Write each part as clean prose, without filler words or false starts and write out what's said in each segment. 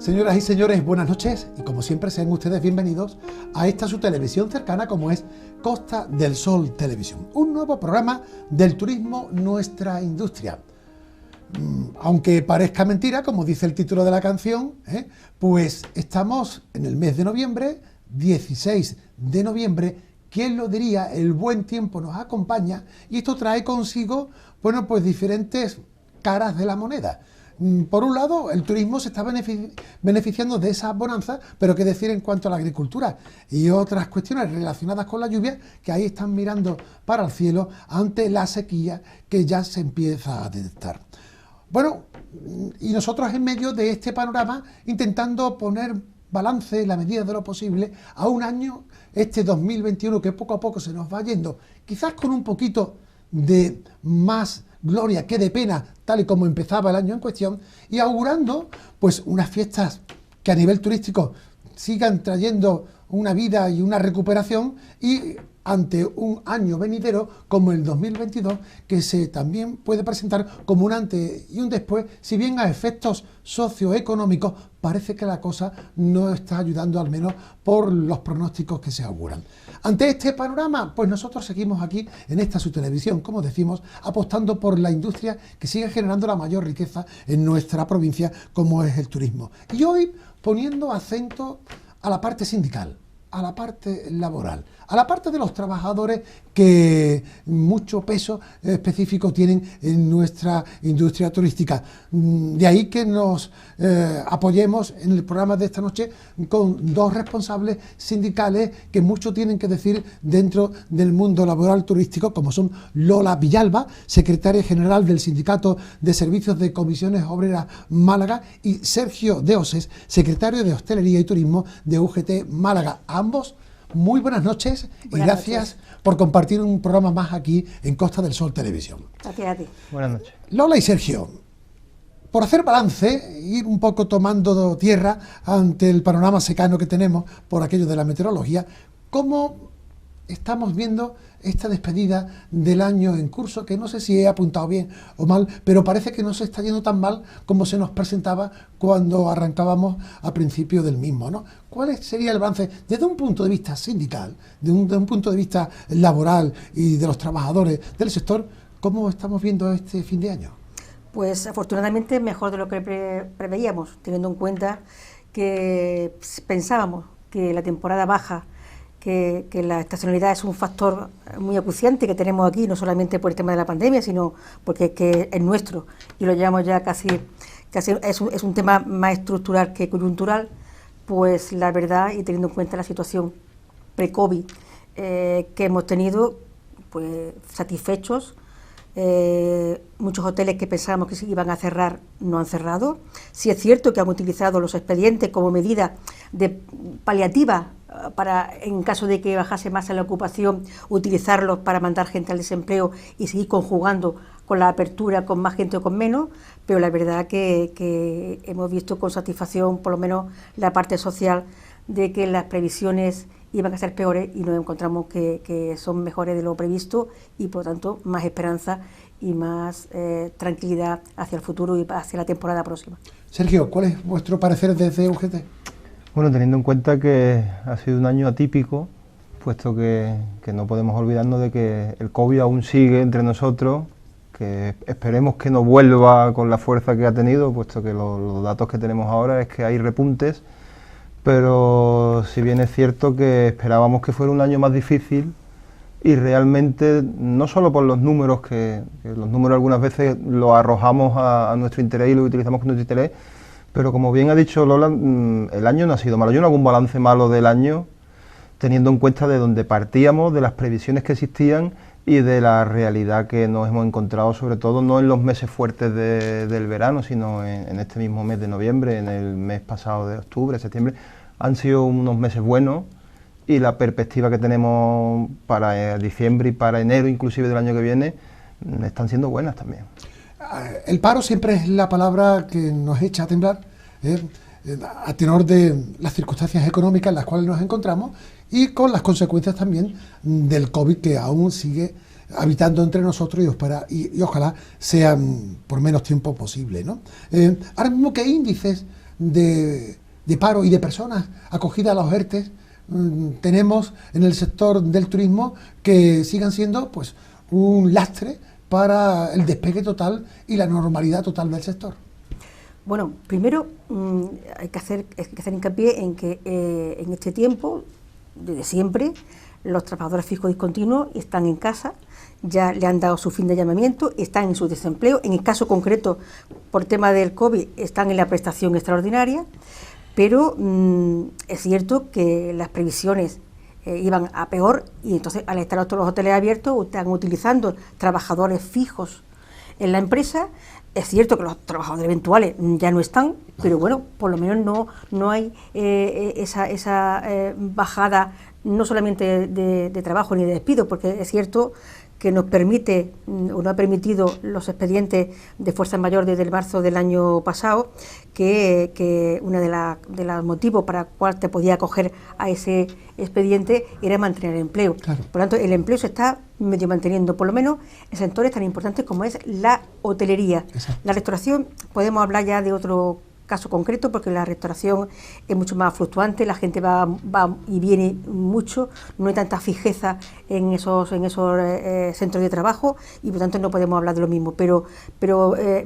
Señoras y señores, buenas noches y como siempre sean ustedes bienvenidos a esta su televisión cercana como es Costa del Sol Televisión, un nuevo programa del turismo Nuestra Industria. Aunque parezca mentira, como dice el título de la canción, pues estamos en el mes de noviembre, 16 de noviembre, ¿quién lo diría? El buen tiempo nos acompaña y esto trae consigo, bueno, pues diferentes caras de la moneda. Por un lado, el turismo se está beneficiando de esa bonanza, pero qué decir en cuanto a la agricultura y otras cuestiones relacionadas con la lluvia, que ahí están mirando para el cielo ante la sequía que ya se empieza a detectar. Bueno, y nosotros en medio de este panorama, intentando poner balance en la medida de lo posible a un año, este 2021, que poco a poco se nos va yendo, quizás con un poquito de más gloria que de pena, tal y como empezaba el año en cuestión, y augurando pues unas fiestas que a nivel turístico sigan trayendo una vida y una recuperación, y ante un año venidero como el 2022 que se también puede presentar como un antes y un después, si bien a efectos socioeconómicos parece que la cosa no está ayudando, al menos por los pronósticos que se auguran. Ante este panorama, pues nosotros seguimos aquí en esta su televisión, como decimos, apostando por la industria que sigue generando la mayor riqueza en nuestra provincia, como es el turismo. Y hoy poniendo acento a la parte sindical, a la parte laboral, a la parte de los trabajadores que mucho peso específico tienen en nuestra industria turística. De ahí que nos apoyemos en el programa de esta noche con dos responsables sindicales que mucho tienen que decir dentro del mundo laboral turístico, como son Lola Villalba, secretaria general del Sindicato de Servicios de Comisiones Obreras Málaga, y Sergio de Oses, secretario de Hostelería y Turismo de UGT Málaga. A ambos, muy buenas noches y gracias por compartir un programa más aquí en Costa del Sol Televisión. Gracias a ti. Buenas noches. Lola y Sergio, por hacer balance, ir un poco tomando tierra ante el panorama secano que tenemos por aquello de la meteorología, ¿cómo estamos viendo esta despedida del año en curso? Que no sé si he apuntado bien o mal, pero parece que no se está yendo tan mal como se nos presentaba cuando arrancábamos a principio del mismo, ¿no? ¿Cuál sería el balance desde un punto de vista sindical, de un punto de vista laboral y de los trabajadores del sector? ¿Cómo estamos viendo este fin de año? Pues afortunadamente mejor de lo que preveíamos, teniendo en cuenta que pensábamos que la temporada baja, que la estacionalidad es un factor muy acuciante que tenemos aquí, no solamente por el tema de la pandemia, sino porque que es nuestro y lo llevamos ya casi es un tema más estructural que coyuntural. Pues la verdad, y teniendo en cuenta la situación pre-COVID que hemos tenido, pues satisfechos. Muchos hoteles que pensábamos que se iban a cerrar no han cerrado. Sí es cierto que han utilizado los expedientes como medida de paliativa para, en caso de que bajase más en la ocupación, utilizarlos para mandar gente al desempleo y seguir conjugando con la apertura, con más gente o con menos, pero la verdad que hemos visto con satisfacción, por lo menos la parte social, de que las previsiones iban a ser peores y nos encontramos que son mejores de lo previsto y por lo tanto más esperanza y más tranquilidad hacia el futuro y hacia la temporada próxima. Sergio, ¿cuál es vuestro parecer desde UGT? Bueno, teniendo en cuenta que ha sido un año atípico, puesto que no podemos olvidarnos de que el COVID aún sigue entre nosotros, que esperemos que no vuelva con la fuerza que ha tenido, puesto que los datos que tenemos ahora es que hay repuntes, pero si bien es cierto que esperábamos que fuera un año más difícil, y realmente no solo por los números, que los números algunas veces los arrojamos a nuestro interés y los utilizamos con nuestro interés, pero como bien ha dicho Lola, el año no ha sido malo. Yo no hago un balance malo del año, teniendo en cuenta de dónde partíamos, de las previsiones que existían y de la realidad que nos hemos encontrado, sobre todo no en los meses fuertes del verano, sino en este mismo mes de noviembre, en el mes pasado de octubre, septiembre. Han sido unos meses buenos y la perspectiva que tenemos para diciembre y para enero, inclusive del año que viene, están siendo buenas también. El paro siempre es la palabra que nos echa a temblar, a tenor de las circunstancias económicas en las cuales nos encontramos y con las consecuencias también del COVID, que aún sigue habitando entre nosotros y ojalá sea por menos tiempo posible, ¿no? Ahora mismo, ¿qué índices de paro y de personas acogidas a los ERTE tenemos en el sector del turismo que sigan siendo pues un lastre para el despegue total y la normalidad total del sector? Bueno, primero hay que hacer hincapié en que en este tiempo, desde siempre, los trabajadores fijos discontinuos están en casa, ya le han dado su fin de llamamiento, están en su desempleo. En el caso concreto, por tema del COVID, están en la prestación extraordinaria, pero es cierto que las previsiones iban a peor, y entonces al estar todos los hoteles abiertos están utilizando trabajadores fijos en la empresa. Es cierto que los trabajadores eventuales ya no están, pero bueno, por lo menos no hay esa bajada no solamente de trabajo ni de despido, porque es cierto que nos permite o no ha permitido los expedientes de fuerza mayor desde el marzo del año pasado, que uno de los motivos para el cual te podía acoger a ese expediente era mantener el empleo. Claro. Por lo tanto, el empleo se está medio manteniendo, por lo menos en sectores tan importantes como es la hotelería. Exacto. La restauración, podemos hablar ya de otro caso concreto, porque la restauración es mucho más fluctuante, la gente va y viene mucho, no hay tanta fijeza en esos centros de trabajo, y por tanto no podemos hablar de lo mismo, pero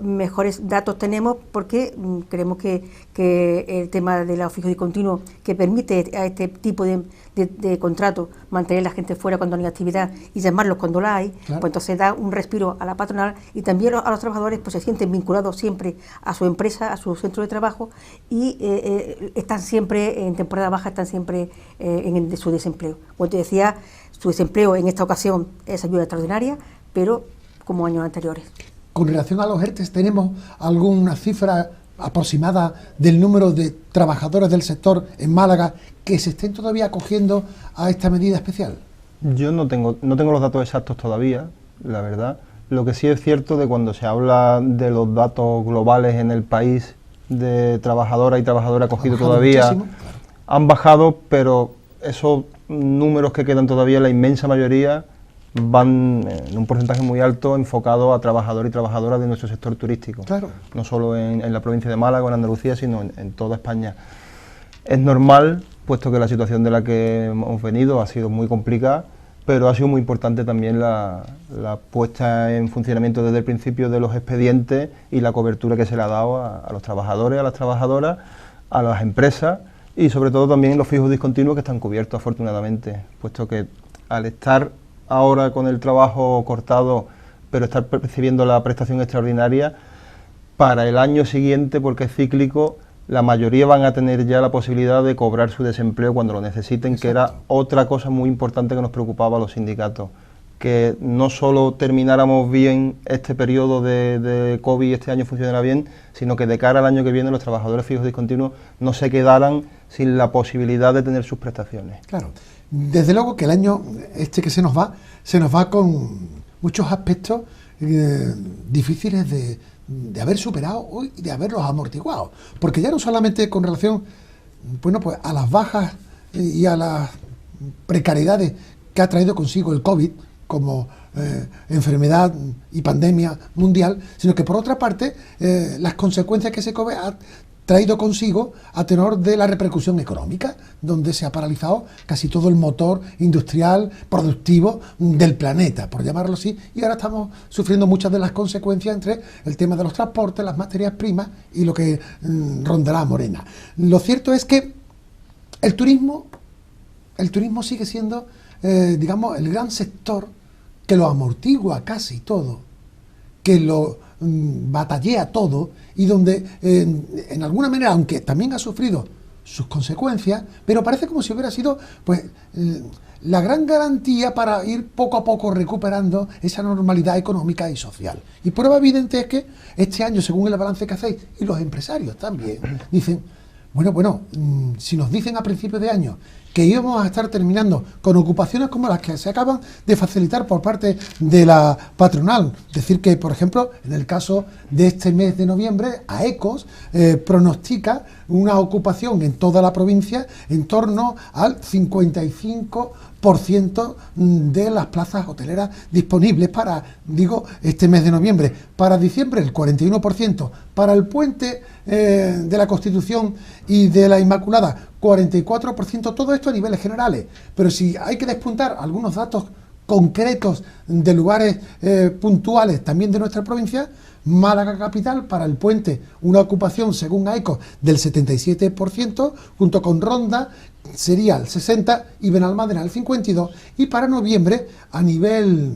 mejores datos tenemos, porque creemos que el tema de los fijos discontinuos, que permite a este tipo de contrato mantener a la gente fuera cuando no hay actividad y llamarlos cuando la hay, claro, pues entonces da un respiro a la patronal, y también a los trabajadores pues se sienten vinculados siempre a su empresa, a su centro de trabajo, y están siempre en temporada baja, están siempre en su desempleo. Como te decía, su desempleo en esta ocasión es ayuda extraordinaria, pero como años anteriores. Con relación a los ERTE, ¿tenemos alguna cifra aproximada del número de trabajadores del sector en Málaga que se estén todavía acogiendo a esta medida especial? Yo no tengo los datos exactos todavía, la verdad. Lo que sí es cierto, de cuando se habla de los datos globales en el país de trabajadoras y trabajadores acogidos todavía, muchísimo, claro, han bajado, pero esos números que quedan todavía, la inmensa mayoría, van en un porcentaje muy alto enfocado a trabajadores y trabajadoras de nuestro sector turístico. Claro. No solo en la provincia de Málaga o en Andalucía, sino en toda España. Es normal, puesto que la situación de la que hemos venido ha sido muy complicada, pero ha sido muy importante también la puesta en funcionamiento desde el principio de los expedientes y la cobertura que se le ha dado a los trabajadores, a las trabajadoras, a las empresas, y sobre todo también los fijos discontinuos, que están cubiertos afortunadamente, puesto que al estar ahora con el trabajo cortado, pero estar percibiendo la prestación extraordinaria, para el año siguiente, porque es cíclico, la mayoría van a tener ya la posibilidad de cobrar su desempleo cuando lo necesiten. Exacto. Que era otra cosa muy importante que nos preocupaba a los sindicatos, que no solo termináramos bien este periodo de COVID, este año funcionara bien, sino que de cara al año que viene los trabajadores fijos discontinuos no se quedaran sin la posibilidad de tener sus prestaciones. Claro, desde luego que el año que se nos va con muchos aspectos difíciles de haber superado y de haberlos amortiguado, porque ya no solamente con relación, bueno, pues a las bajas y a las precariedades que ha traído consigo el COVID como enfermedad y pandemia mundial, sino que por otra parte las consecuencias que ese COVID ha traído consigo a tenor de la repercusión económica, donde se ha paralizado casi todo el motor industrial, productivo del planeta, por llamarlo así, y ahora estamos sufriendo muchas de las consecuencias entre el tema de los transportes, las materias primas y lo que rondará Morena. Lo cierto es que el turismo sigue siendo, digamos, el gran sector que lo amortigua casi todo, que lo batallea todo, y donde en alguna manera, aunque también ha sufrido sus consecuencias, pero parece como si hubiera sido pues la gran garantía para ir poco a poco recuperando esa normalidad económica y social. Y prueba evidente es que este año, según el balance que hacéis, y los empresarios también dicen, bueno, si nos dicen a principios de año que íbamos a estar terminando con ocupaciones como las que se acaban de facilitar por parte de la patronal. Decir que, por ejemplo, en el caso de este mes de noviembre, AECOS pronostica una ocupación en toda la provincia en torno al 55% de las plazas hoteleras disponibles para, este mes de noviembre. Para diciembre el 41%, para el puente de la Constitución y de la Inmaculada 44%, todo esto a niveles generales. Pero si hay que despuntar algunos datos concretos de lugares puntuales también de nuestra provincia, Málaga capital para el puente una ocupación según AECOS del 77%, junto con Ronda sería el 60% y Benalmádena el 52%, y para noviembre a nivel,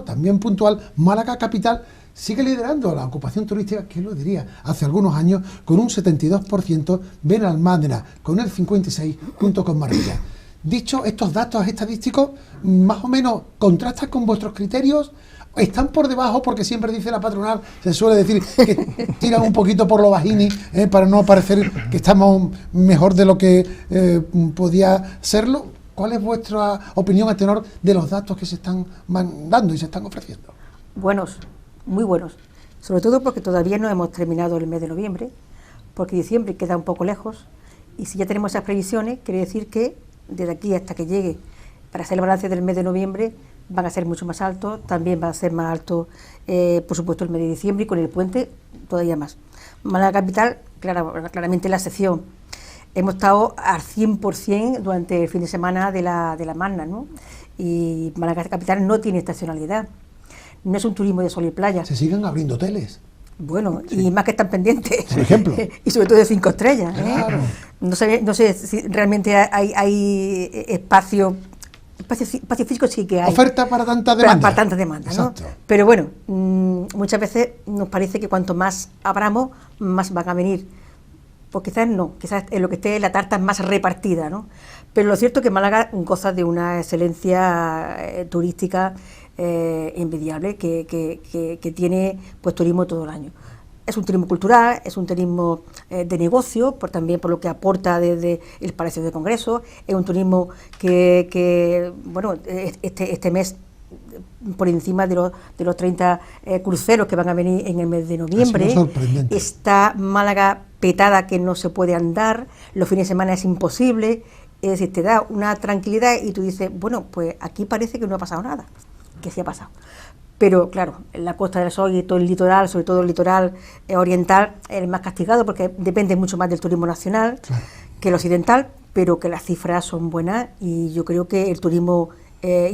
también puntual, Málaga capital sigue liderando la ocupación turística, ¿quién lo diría? Hace algunos años con un 72%, Benalmádena con el 56% junto con Marbella. Dicho estos datos estadísticos, más o menos contrastan con vuestros criterios. Están por debajo, porque siempre dice la patronal, se suele decir que tiran un poquito por lo bajini, para no parecer que estamos mejor de lo que podía serlo. ¿Cuál es vuestra opinión a tenor de los datos que se están mandando y se están ofreciendo? Buenos, muy buenos. Sobre todo porque todavía no hemos terminado el mes de noviembre, porque diciembre queda un poco lejos, y si ya tenemos esas previsiones, quiere decir que desde aquí hasta que llegue, para hacer el balance del mes de noviembre, van a ser mucho más altos, también va a ser más alto, por supuesto, el mes de diciembre, y con el puente todavía más. Málaga capital, claramente la excepción. Hemos estado al 100% durante el fin de semana de la Magna, ¿no? Y Málaga capital no tiene estacionalidad, no es un turismo de sol y playa. Se siguen abriendo hoteles. Bueno, sí. Y más que están pendientes. Por ejemplo. Y sobre todo de 5 estrellas. Claro. No sé si realmente hay espacio físico, sí que hay. Oferta para tanta demanda. Para tanta demanda, ¿no? Pero bueno, muchas veces nos parece que cuanto más abramos, más van a venir. Pues quizás no, quizás en lo que esté la tarta más repartida, ¿no? Pero lo cierto es que Málaga goza de una excelencia turística envidiable, que tiene pues turismo todo el año. Es un turismo cultural, es un turismo de negocio, también por lo que aporta desde el Palacio de Congreso, es un turismo que este mes, por encima de los 30 cruceros que van a venir en el mes de noviembre, está Málaga petada que no se puede andar, los fines de semana es imposible, es decir, te da una tranquilidad y tú dices, bueno, pues aquí parece que no ha pasado nada, que sí ha pasado. Pero claro, en la Costa del Sol y todo el litoral, sobre todo el litoral oriental, es el más castigado porque depende mucho más del turismo nacional que el occidental, pero que las cifras son buenas y yo creo que el turismo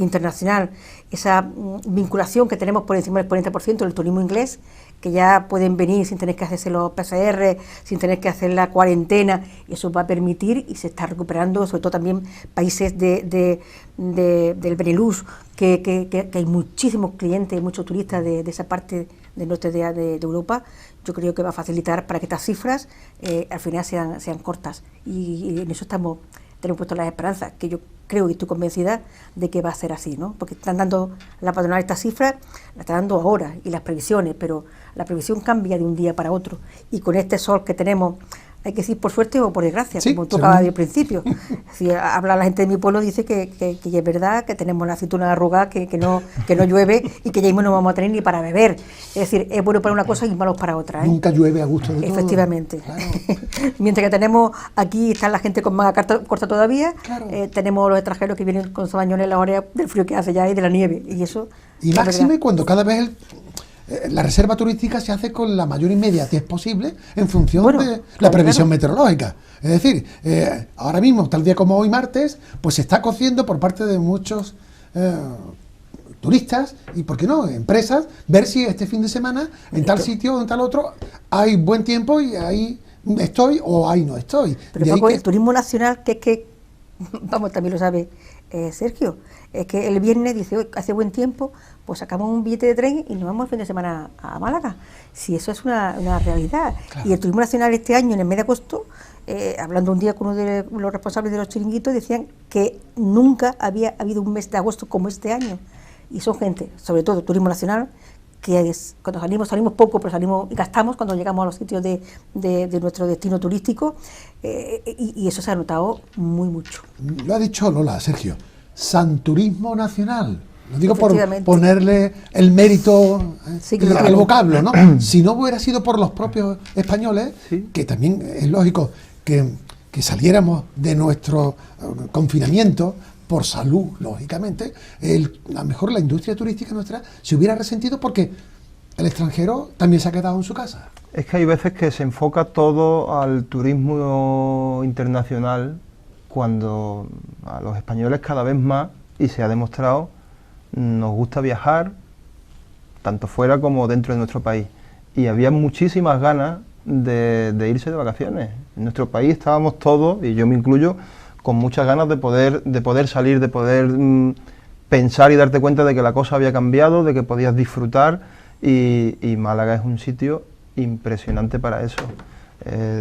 internacional, esa vinculación que tenemos por encima del 40% del turismo inglés, que ya pueden venir sin tener que hacerse los PCR, sin tener que hacer la cuarentena, y eso va a permitir, y se está recuperando, sobre todo también países del Benelux, que hay muchísimos clientes, muchos turistas de esa parte del norte de Europa. Yo creo que va a facilitar para que estas cifras al final sean cortas, y en eso tenemos puesto las esperanzas, que yo creo y estoy convencida de que va a ser así, ¿no? Porque están dando la patronal estas cifras, la está dando ahora, y las previsiones, pero la previsión cambia de un día para otro, y con este sol que tenemos, hay que decir por suerte o por desgracia, sí, como tú acabas de decir al principio. Si habla la gente de mi pueblo, dice que es verdad, que tenemos la aceituna arrugada, que no llueve, y que ya mismo no vamos a tener ni para beber. Es decir, es bueno para una cosa y malo para otra, ¿eh? Nunca llueve a gusto de todo. Efectivamente. Claro. Mientras que tenemos aquí, está la gente con manga corta todavía, claro. Tenemos los extranjeros que vienen con sabañones en la hora del frío que hace ya y de la nieve, y eso... Y máxime cuando cada vez la reserva turística se hace con la mayor inmediatez posible en función de la previsión meteorológica. Es decir, ahora mismo, tal día como hoy martes, pues se está cociendo por parte de muchos turistas y, ¿por qué no?, empresas, ver si este fin de semana en tal sitio o en tal otro hay buen tiempo y ahí estoy o ahí no estoy. Pero Paco, el turismo nacional, que vamos, también lo sabe Sergio, es que el viernes dice, hoy hace buen tiempo, pues sacamos un billete de tren y nos vamos el fin de semana a Málaga. Si eso es una realidad. Claro. Y el turismo nacional este año, en el mes de agosto, hablando un día con uno de los responsables de los chiringuitos, decían que nunca había habido un mes de agosto como este año. Y son gente, sobre todo turismo nacional, cuando salimos poco, pero salimos y gastamos cuando llegamos a los sitios de nuestro destino turístico, y eso se ha notado mucho. Lo ha dicho Lola, Sergio, Santurismo Nacional. Lo digo por ponerle el mérito al vocablo, ¿no? Si no hubiera sido por los propios españoles, sí, que también es lógico que saliéramos de nuestro confinamiento por salud, lógicamente, a lo mejor la industria turística nuestra se hubiera resentido porque el extranjero también se ha quedado en su casa. Es que hay veces que se enfoca todo al turismo internacional cuando a los españoles cada vez más, y se ha demostrado, nos gusta viajar, tanto fuera como dentro de nuestro país. Y había muchísimas ganas de irse de vacaciones. En nuestro país estábamos todos, y yo me incluyo, con muchas ganas de poder salir, de poder pensar y darte cuenta de que la cosa había cambiado, de que podías disfrutar, y Málaga es un sitio impresionante para eso.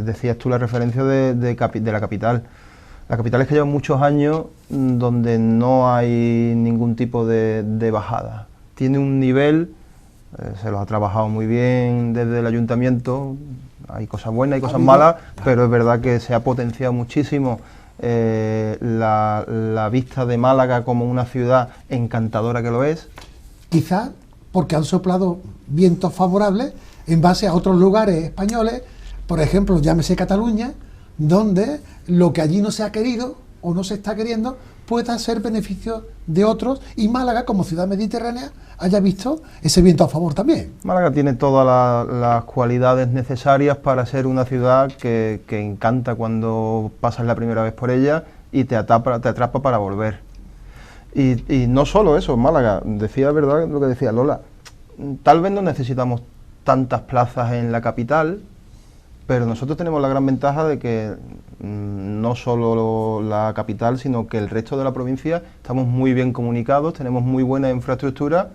Decías tú la referencia de la capital. La capital es que lleva muchos años donde no hay ningún tipo de bajada. Tiene un nivel, se lo ha trabajado muy bien desde el ayuntamiento, hay cosas buenas, hay cosas malas, pero es verdad que se ha potenciado muchísimo la vista de Málaga como una ciudad encantadora que lo es. Quizás porque han soplado vientos favorables en base a otros lugares españoles, por ejemplo, llámese Cataluña, donde lo que allí no se ha querido o no se está queriendo pueda ser beneficio de otros, y Málaga, como ciudad mediterránea, haya visto ese viento a favor también. Málaga tiene todas las cualidades necesarias para ser una ciudad que encanta cuando pasas la primera vez por ella y te atrapa para volver. Y no solo eso, Málaga, decía verdad lo que decía Lola, tal vez no necesitamos tantas plazas en la capital, pero nosotros tenemos la gran ventaja de que no solo la capital, sino que el resto de la provincia estamos muy bien comunicados, tenemos muy buena infraestructura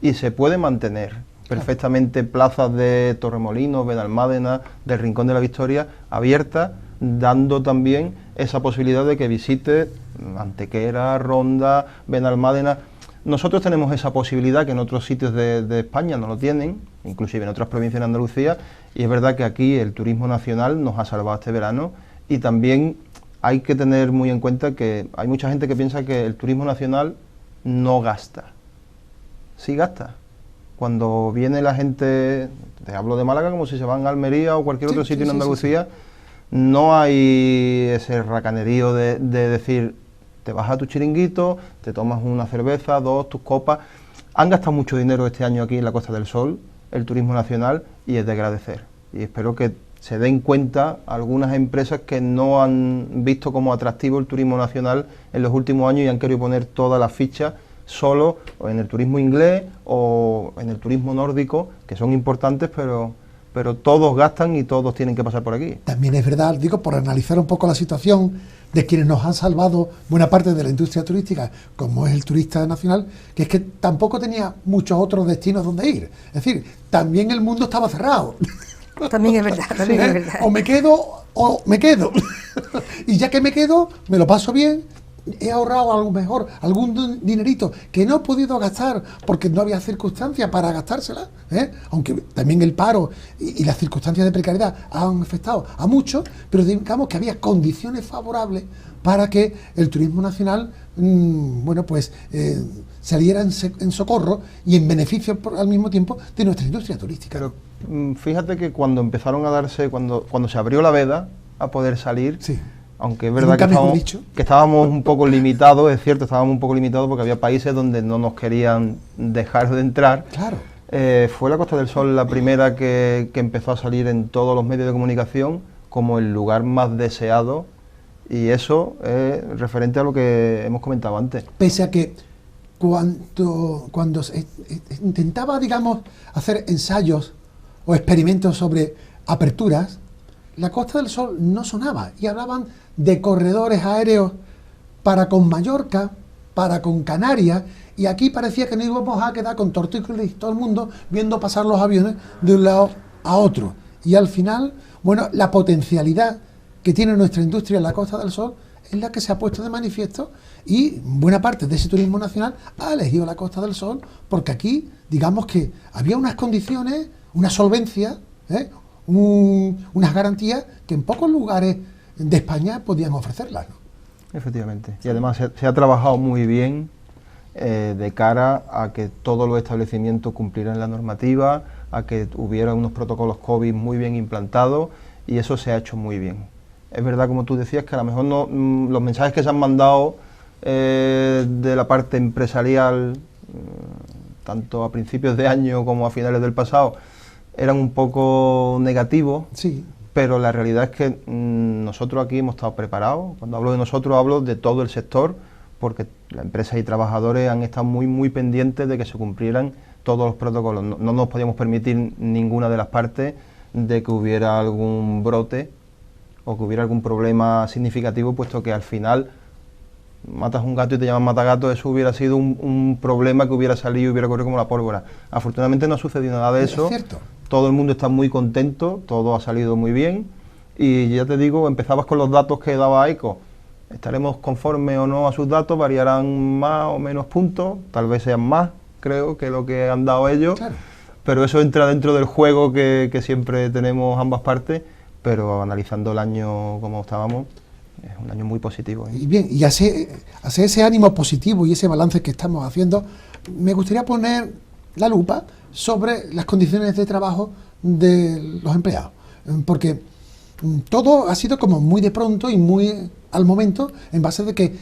y se puede mantener perfectamente plazas de Torremolinos, Benalmádena, del Rincón de la Victoria abiertas, dando también esa posibilidad de que visite Antequera, Ronda, Benalmádena. Nosotros tenemos esa posibilidad que en otros sitios de España no lo tienen, inclusive en otras provincias de Andalucía, y es verdad que aquí el turismo nacional nos ha salvado este verano, y también hay que tener muy en cuenta que hay mucha gente que piensa que el turismo nacional no gasta. Sí gasta. Cuando viene la gente, te hablo de Málaga como si se van a Almería o cualquier otro sitio en Andalucía, no hay ese racanerío de decir, te vas a tu chiringuito, te tomas una cerveza, dos, tus copas. Han gastado mucho dinero este año aquí en la Costa del Sol, el turismo nacional, y es de agradecer. Y espero que se den cuenta algunas empresas que no han visto como atractivo el turismo nacional en los últimos años y han querido poner todas las fichas solo en el turismo inglés o en el turismo nórdico, que son importantes, pero todos gastan y todos tienen que pasar por aquí. También es verdad, digo, por analizar un poco la situación de quienes nos han salvado buena parte de la industria turística, como es el turista nacional, que es que tampoco tenía muchos otros destinos donde ir. Es decir, también el mundo estaba cerrado. También es verdad, también es verdad. O me quedo o me quedo. Y ya que me quedo, me lo paso bien. He ahorrado algo mejor, algún dinerito que no he podido gastar porque no había circunstancias para gastársela, aunque también el paro y las circunstancias de precariedad han afectado a muchos, pero digamos que había condiciones favorables para que el turismo nacional saliera en socorro y en beneficio al mismo tiempo de nuestra industria turística. Pero fíjate que cuando empezaron a darse, cuando se abrió la veda a poder salir, sí, aunque es verdad que estábamos un poco limitados, es cierto, estábamos un poco limitados porque había países donde no nos querían dejar de entrar. Claro. Fue la Costa del Sol la primera que empezó a salir en todos los medios de comunicación como el lugar más deseado, y eso es referente a lo que hemos comentado antes. Pese a que cuando se intentaba, digamos, hacer ensayos o experimentos sobre aperturas, la Costa del Sol no sonaba y hablaban de corredores aéreos para con Mallorca, para con Canarias, y aquí parecía que no íbamos a quedar con tortícolis todo el mundo viendo pasar los aviones de un lado a otro. Y al final, bueno, la potencialidad que tiene nuestra industria en la Costa del Sol es la que se ha puesto de manifiesto, y buena parte de ese turismo nacional ha elegido la Costa del Sol porque aquí, digamos que había unas condiciones, una solvencia, unas garantías que en pocos lugares de España podían ofrecerlas, ¿no? Efectivamente. Y además se ha trabajado muy bien de cara a que todos los establecimientos cumplieran la normativa, a que hubiera unos protocolos COVID muy bien implantados, y eso se ha hecho muy bien. Es verdad, como tú decías, que a lo mejor no, los mensajes que se han mandado de la parte empresarial, tanto a principios de año como a finales del pasado, eran un poco negativos. Sí. Pero la realidad es que nosotros aquí hemos estado preparados. Cuando hablo de nosotros, hablo de todo el sector, porque las empresas y trabajadores han estado muy pendientes de que se cumplieran todos los protocolos. No nos podíamos permitir ninguna de las partes de que hubiera algún brote o que hubiera algún problema significativo, puesto que al final matas un gato y te llaman matagato. Eso hubiera sido un problema que hubiera salido y hubiera corrido como la pólvora. Afortunadamente no ha sucedido nada de eso. Es cierto. Todo el mundo está muy contento, todo ha salido muy bien, y ya te digo, empezabas con los datos que daba AECO. Estaremos conformes o no a sus datos, variarán más o menos puntos, tal vez sean más, creo, que lo que han dado ellos, claro. Pero eso entra dentro del juego que siempre tenemos ambas partes, pero analizando el año como estábamos, es un año muy positivo, ¿eh? Y bien, y hacia ese ánimo positivo y ese balance que estamos haciendo, me gustaría poner la lupa sobre las condiciones de trabajo de los empleados, porque todo ha sido como muy de pronto y muy al momento, en base de que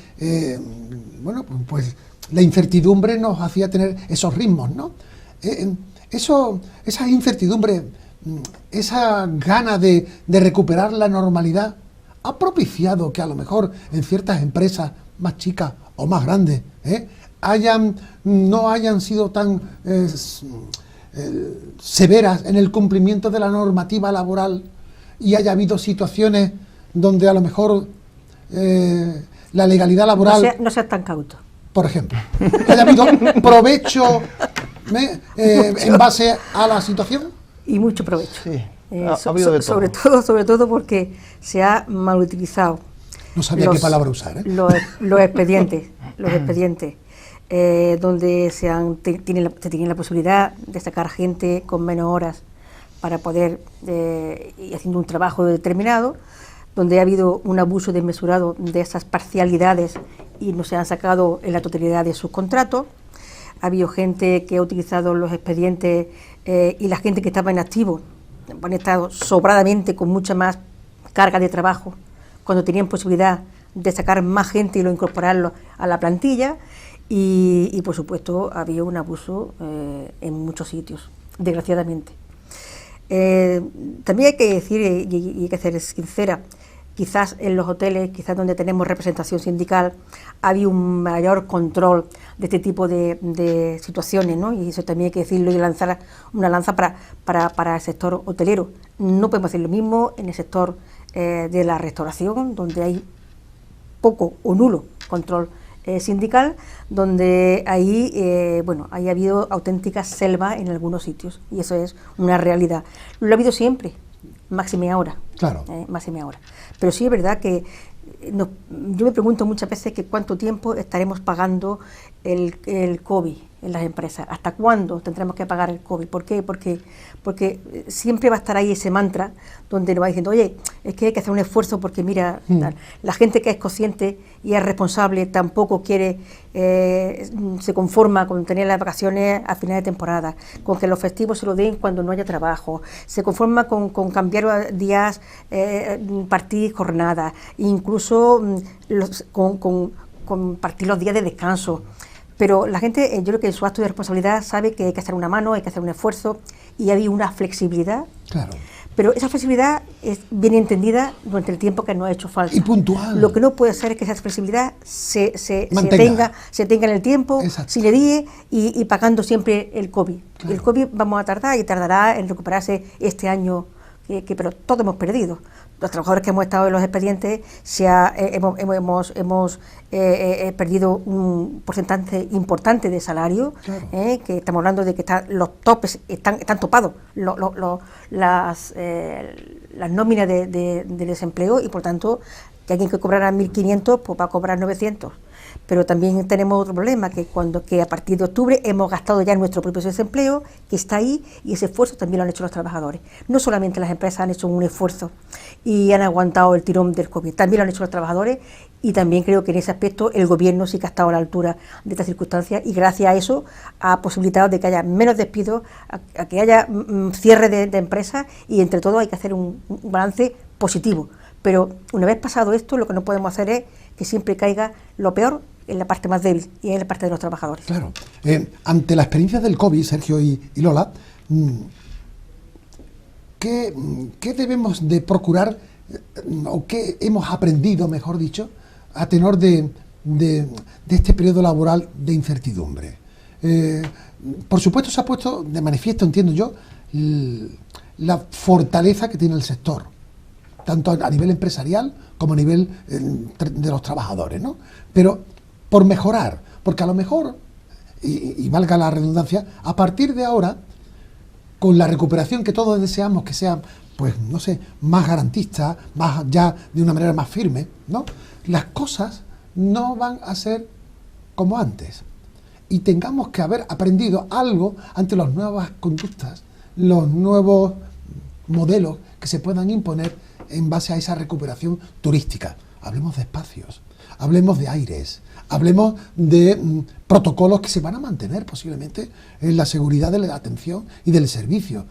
pues la incertidumbre nos hacía tener esos ritmos, ¿no? Esa incertidumbre, esa gana de recuperar la normalidad, ha propiciado que a lo mejor en ciertas empresas más chicas o más grandes no hayan sido tan severas en el cumplimiento de la normativa laboral, y haya habido situaciones donde a lo mejor la legalidad laboral... No seas tan cauto. Por ejemplo, haya habido provecho en base a la situación. Y mucho provecho. Sí, ha habido de todo. Sobre todo porque se ha mal utilizado. No sabía qué palabra usar, ¿eh? Los expedientes, donde se tiene la posibilidad de sacar gente con menos horas para poder ir haciendo un trabajo determinado, donde ha habido un abuso desmesurado de esas parcialidades y no se han sacado en la totalidad de sus contratos. Ha habido gente que ha utilizado los expedientes y la gente que estaba en activo han estado sobradamente con mucha más carga de trabajo cuando tenían posibilidad de sacar más gente y incorporarlo a la plantilla, y por supuesto había un abuso en muchos sitios, desgraciadamente. También hay que decir, y hay que ser sincera, quizás en los hoteles, quizás donde tenemos representación sindical, había un mayor control de este tipo de situaciones, ¿no? Y eso también hay que decirlo y lanzar una lanza para el sector hotelero. No podemos hacer lo mismo en el sector de la restauración, donde hay poco o nulo control sindical, donde ahí ahí ha habido auténticas selvas en algunos sitios, y eso es una realidad. Lo ha habido siempre, máxime ahora. Claro. Máxime ahora. Pero sí es verdad que yo me pregunto muchas veces que cuánto tiempo estaremos pagando el COVID en las empresas. ¿Hasta cuándo tendremos que pagar el COVID? ¿Por qué? Porque siempre va a estar ahí ese mantra donde nos va diciendo, oye, es que hay que hacer un esfuerzo porque mira, la gente que es consciente y es responsable tampoco quiere, se conforma con tener las vacaciones a final de temporada, con que los festivos se lo den cuando no haya trabajo, se conforma con cambiar días, partir jornadas, incluso con partir los días de descanso. Pero la gente, yo creo que en su acto de responsabilidad sabe que hay que hacer una mano, hay que hacer un esfuerzo, y había una flexibilidad. Claro. Pero esa flexibilidad es bien entendida durante el tiempo que nos ha hecho falta. Y puntual. Lo que no puede ser es que esa flexibilidad se tenga en el tiempo, Exacto. sin le die y pagando siempre el COVID. Claro. El COVID vamos a tardar y tardará en recuperarse este año, pero todos hemos perdido. los trabajadores que hemos estado en los expedientes hemos perdido un porcentaje importante de salario, claro. Que estamos hablando de que los topes están topados, las nóminas de desempleo, y por tanto que alguien que cobrara 1.500 pues va a cobrar 900. Pero también tenemos otro problema, que a partir de octubre hemos gastado ya nuestro propio desempleo, que está ahí, y ese esfuerzo también lo han hecho los trabajadores. No solamente las empresas han hecho un esfuerzo y han aguantado el tirón del COVID, también lo han hecho los trabajadores, y también creo que en ese aspecto el gobierno sí que ha estado a la altura de estas circunstancias, y gracias a eso ha posibilitado de que haya menos despidos, a que haya cierre de empresas, y entre todo hay que hacer un balance positivo. Pero una vez pasado esto, lo que no podemos hacer es que siempre caiga lo peor en la parte más débil, y en la parte de los trabajadores. Claro. Ante la experiencia del COVID, Sergio y Lola, ¿qué debemos de procurar, o qué hemos aprendido, mejor dicho, a tenor de este periodo laboral de incertidumbre? Por supuesto se ha puesto de manifiesto, entiendo yo, la fortaleza que tiene el sector, tanto a nivel empresarial como a nivel de los trabajadores, ¿no? Pero por mejorar, porque a lo mejor, y valga la redundancia, a partir de ahora, con la recuperación que todos deseamos que sea, pues no sé, más garantista, más ya de una manera más firme, ¿no? Las cosas no van a ser como antes, y tengamos que haber aprendido algo ante las nuevas conductas, los nuevos modelos que se puedan imponer en base a esa recuperación turística. Hablemos de espacios, hablemos de aires, hablemos de protocolos que se van a mantener posiblemente en la seguridad de la atención y del servicio.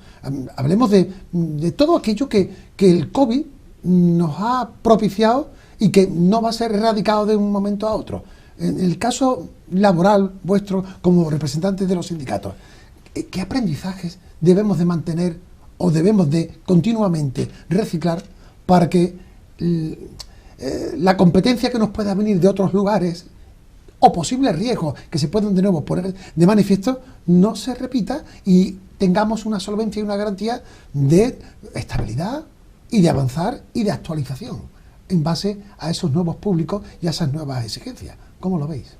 Hablemos de todo aquello que el COVID nos ha propiciado y que no va a ser erradicado de un momento a otro. En el caso laboral vuestro, como representantes de los sindicatos, ¿qué aprendizajes debemos de mantener o debemos de continuamente reciclar para que la competencia que nos pueda venir de otros lugares o posibles riesgos que se puedan de nuevo poner de manifiesto no se repita y tengamos una solvencia y una garantía de estabilidad y de avanzar y de actualización en base a esos nuevos públicos y a esas nuevas exigencias? ¿Cómo lo veis?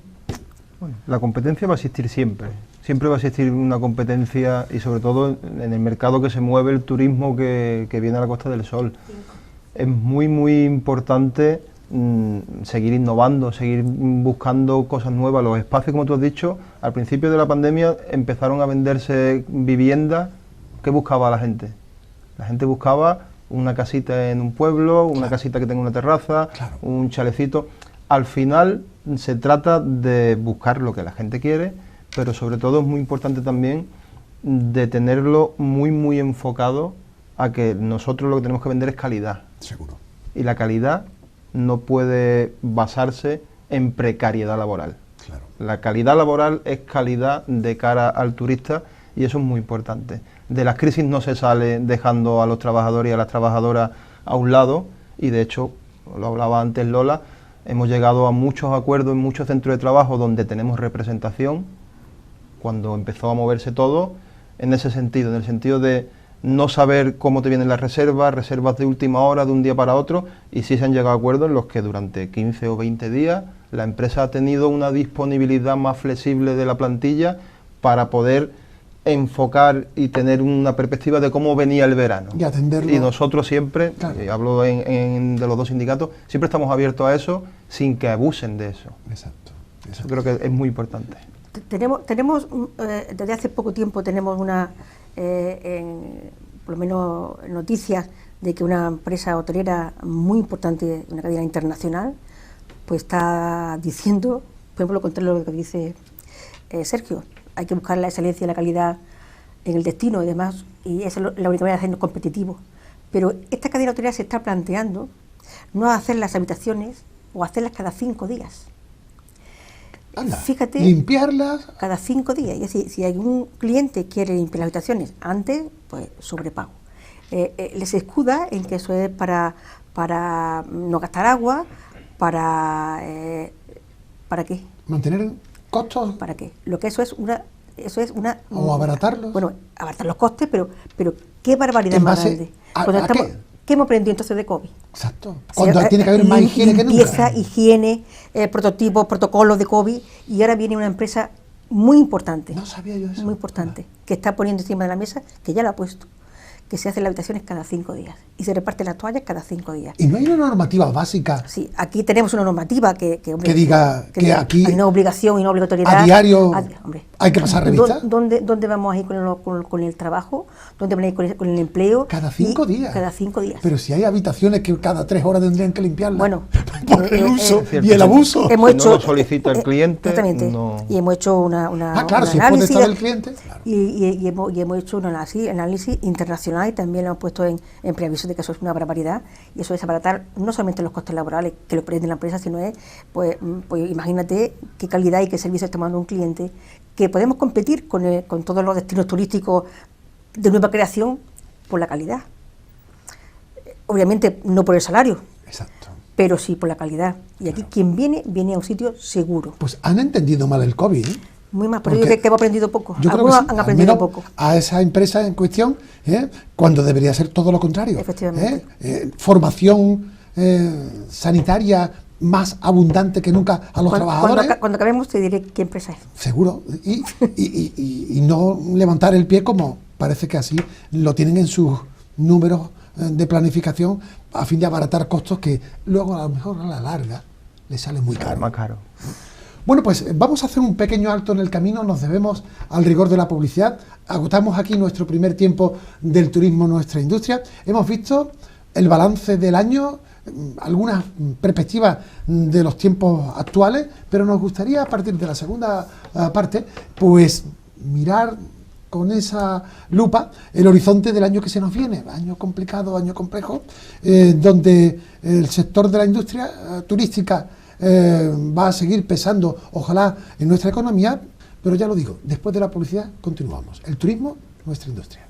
Bueno, la competencia va a existir siempre. Siempre va a existir una competencia, y sobre todo en el mercado que se mueve, el turismo que viene a la Costa del Sol. Es muy, muy importante seguir innovando, seguir buscando cosas nuevas. Los espacios, como tú has dicho, al principio de la pandemia empezaron a venderse viviendas. ¿Qué buscaba la gente? La gente buscaba una casita en un pueblo, una casita que tenga una terraza, un chalecito. Al final se trata de buscar lo que la gente quiere, pero sobre todo es muy importante también de tenerlo muy, muy enfocado a que nosotros lo que tenemos que vender es calidad. Seguro. Y la calidad no puede basarse en precariedad laboral. Claro. La calidad laboral es calidad de cara al turista, y eso es muy importante. De las crisis no se sale dejando a los trabajadores y a las trabajadoras a un lado, y de hecho, lo hablaba antes Lola, hemos llegado a muchos acuerdos en muchos centros de trabajo donde tenemos representación, cuando empezó a moverse todo, en ese sentido, en el sentido de no saber cómo te vienen las reservas de última hora, de un día para otro, y sí se han llegado a acuerdos en los que durante 15 o 20 días la empresa ha tenido una disponibilidad más flexible de la plantilla para poder enfocar y tener una perspectiva de cómo venía el verano. Y atenderlo. Y nosotros siempre, Claro. hablo de los dos sindicatos, siempre estamos abiertos a eso sin que abusen de eso. Exacto. Yo creo que es muy importante. Tenemos desde hace poco tiempo tenemos por lo menos noticias de que una empresa hotelera muy importante, una cadena internacional, pues está diciendo, por ejemplo, lo contrario de lo que dice Sergio, hay que buscar la excelencia y la calidad en el destino y demás, y esa es la única manera de hacernos competitivos. Pero esta cadena hotelera se está planteando no hacer las habitaciones o hacerlas cada 5 días. Anda, Fíjate, limpiarlas. cada 5 días. Es decir, si algún cliente quiere limpiar las habitaciones antes, pues sobrepago. Les escuda en que eso es para no gastar agua, ¿para qué? Mantener costos. ¿Para qué? Lo que eso es una O abaratarlos. Bueno, abaratar los costes, pero qué barbaridad ¿En más base grande. a Cuando qué? ¿Qué hemos aprendido entonces de COVID? Exacto. Cuando tiene que haber más higiene que nunca. Limpieza, higiene, prototipos, protocolos de COVID, y ahora viene una empresa muy importante. No sabía yo eso. Muy importante, que está poniendo encima de la mesa, que ya lo ha puesto, que se hacen las habitaciones cada 5 días y se reparten las toallas cada 5 días. ¿Y no hay una normativa básica? Sí, aquí tenemos una normativa que diga que aquí hay una obligación y una obligatoriedad. A diario hay que pasar revista. ¿Dónde vamos a ir con el trabajo? ¿Dónde vamos a ir con el empleo? Cada 5 días. Cada 5 días. Pero si hay habitaciones que cada 3 horas tendrían que limpiarlas. Bueno, por el uso y el abuso. Hemos hecho, no lo solicita el cliente. Exactamente. No. Y hemos hecho una claro, un si análisis. puede estar el cliente. Claro. Y hemos hecho un análisis internacional y también lo hemos puesto en preaviso de que eso es una barbaridad, y eso es abaratar no solamente los costes laborales que lo prende la empresa, sino es, pues imagínate qué calidad y qué servicio está dando un cliente, que podemos competir con todos los destinos turísticos de nueva creación por la calidad. Obviamente no por el salario. Exacto. Pero sí por la calidad. Y aquí quien viene a un sitio seguro. Pues han entendido mal el COVID, ¿eh? Muy mal, pero yo creo que hemos aprendido poco. Yo Algunos creo que sí, han aprendido poco. A esa empresa en cuestión, cuando debería ser todo lo contrario. Efectivamente. Formación sanitaria más abundante que nunca a los trabajadores. Cuando acabemos te diré qué empresa es. Seguro. Y no levantar el pie como parece que así lo tienen en sus números de planificación a fin de abaratar costos que luego a lo mejor a la larga les sale muy caro. Más caro. Bueno, pues vamos a hacer un pequeño alto en el camino, nos debemos al rigor de la publicidad, agotamos aquí nuestro primer tiempo del turismo nuestra industria, hemos visto el balance del año, algunas perspectivas de los tiempos actuales, pero nos gustaría a partir de la segunda parte, pues mirar con esa lupa el horizonte del año que se nos viene, año complicado, año complejo, donde el sector de la industria turística va a seguir pesando, ojalá, en nuestra economía, pero ya lo digo, después de la publicidad continuamos. El turismo, nuestra industria.